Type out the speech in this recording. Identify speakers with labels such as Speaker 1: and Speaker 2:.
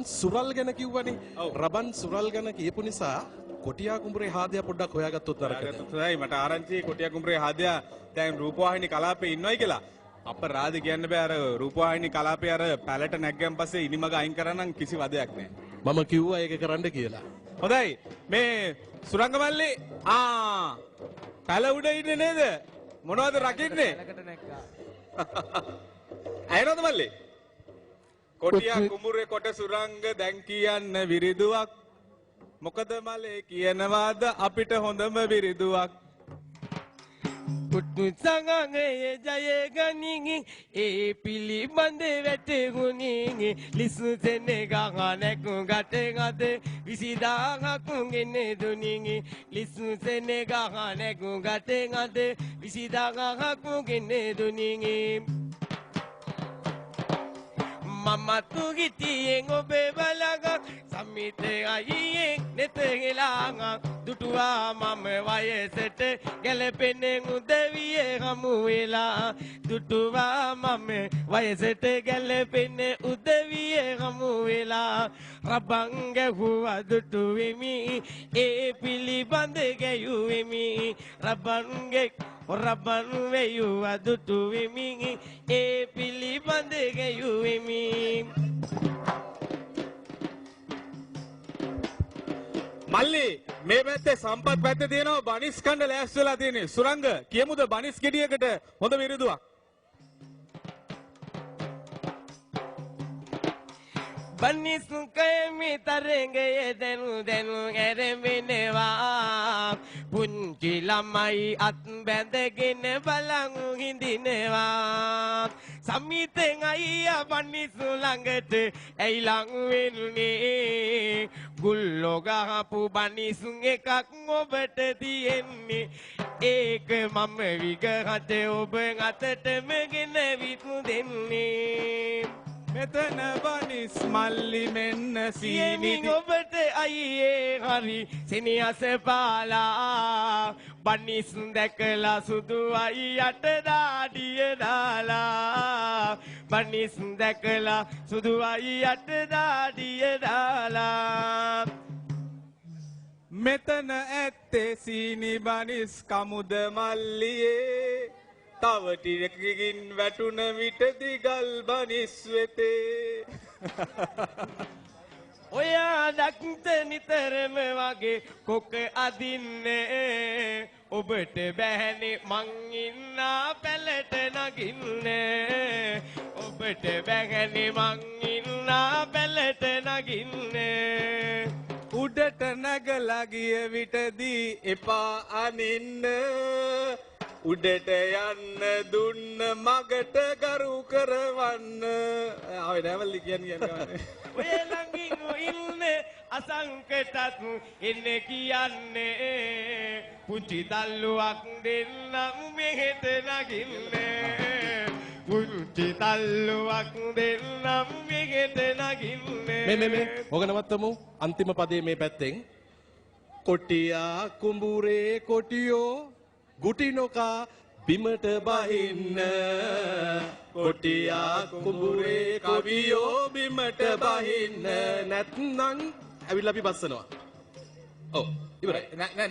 Speaker 1: සුරල් ගැන කිව්වනේ. රබන් සුරල් ගැන කියපු නිසා කොටියා කුඹුරේ හාදයා පොඩ්ඩක් හොයාගත්තොත් නරකද?
Speaker 2: හොඳයි මට ආරංචි කොටියා කුඹුරේ හාදයා දැන් රූපවාහිනී කලාපේ ඉන්නවයි කියලා. අපරාධ කියන්න බෑ අර රූපවාහිනී කලාපේ අර පැලට නැග්ගන් පස්සේ ඉනිමග අයින් කරනම් කිසි වදයක් නෑ.
Speaker 1: මම කිව්වා ඒක කරන්න කියලා.
Speaker 2: හොඳයි මේ සුරංගමල්ලි පැල උඩ ඉන්නේ නේද? මොනවද රකින්නේ? ඇයනොද මල්ලි? කොටියා කුඹුරේ කොට සුරංග දැන් කියන්න විරිදුවක්. මොකද මලේ කියනවාද අපිට හොඳම විරිදුවක්.
Speaker 3: පුටු සංගගේ ජය ගනිගි ඒ පිළිබඳ වැටගුණිගි ලිසු සෙනේ ගහ නැකු ගටේ ගතේ 20000ක් ගෙන දුනිගි ලිසු සෙනේ ගහ නැකු ගටේ ගතේ 20000ක් ගෙන දුනිගි මම තුගිතියෙන් ඔබේ බලග සම්මිතේ අයියෙන් නෙතෙගලාග දුටුවා මම වයසට ගැලපෙන්නේ උදවියේ හමු වෙලා දුටුවා මම වයසට ගැලපෙන්නේ උදවියේ හමු වෙලා රබන් ගැහුවා දුටු වෙමි ඒ පිළිබඳ ගැයුවෙමි රබන් වේයුවා දුටු වෙමි ඒ පිළිබඳ ගැයුවෙමි
Speaker 2: මල්ලි මේ පැත්තේ සම්පත් පැත්තේ තියෙනවා බනිස් කණ්ඩ ලෑස්ති වෙලා තියෙන්නේ. සුරංග කියමුද බනිස් ගෙඩියකට හොඳ විරුදුවක්.
Speaker 3: බනිස් කයමි තරංගයේ දනු ඇරෙමිනවා පුංචි ළමයි අත් බැඳගෙන බලන් හිඳිනවා සම්මිතෙන් අයියා බනිස් ළඟට ඇයි ලං වෙන්නේ ගුල්ලෝ ගහපු බනිස් එකක් ඔබට තියෙන්නේ ඒක මම විගහට ඔබ අතටම ගෙනවිත් දෙන්නේ
Speaker 2: මෙතන බනිස් මල්ලි මෙන්න සීනි
Speaker 3: ඔබට අයියේ හරි සෙනෙහස පාලා බනිස් දැකලා සුදු අයියට දාඩිය දාලා බනිස් දැකලා සුදු අයියට දාඩිය දාලා
Speaker 2: මෙතන ඇත්තේ සීනි බනිස් කමුද මල්ලියේ තව ටිකකින් වැටුන විට දිගල් බනිස් වෙතේ
Speaker 3: ඔයා දක්ත නිතරම වගේ කොක අදින්නේ ඔබට බැහැනේ මං ඉන්නා පැලට නගින්නේ ඔබට බැහැනේ මං ඉන්නා පැලට නගින්නේ
Speaker 2: උඩට නැගලා ගිය විටදී එපා අනින්න උඩට යන්න දුන්න මගට ගරු කරවන්න ආවේ නැවලි කියන්නේ
Speaker 3: ඔය ළඟින් ඉන්නේ අසංකටත් එන්නේ කියන්නේ පුංචි තල්ලුවක් දෙන්නම් මෙහෙට නගින්නේ පුංචි තල්ලුවක් දෙන්නම් මෙහෙට නගින්නේ
Speaker 1: මේ ඕක නවත්තමු අන්තිම පදේ මේ පැත්තෙන් කොටියා කුඹුරේ කොටියෝ ගුටිනොකා බිමට බහින්න කොටියා කුඹුරේ කවියෝ බිමට බහින්න නැත්නම් ඇවිල්ලා අපි බස්සනවා. ඔව් ඉවරයි.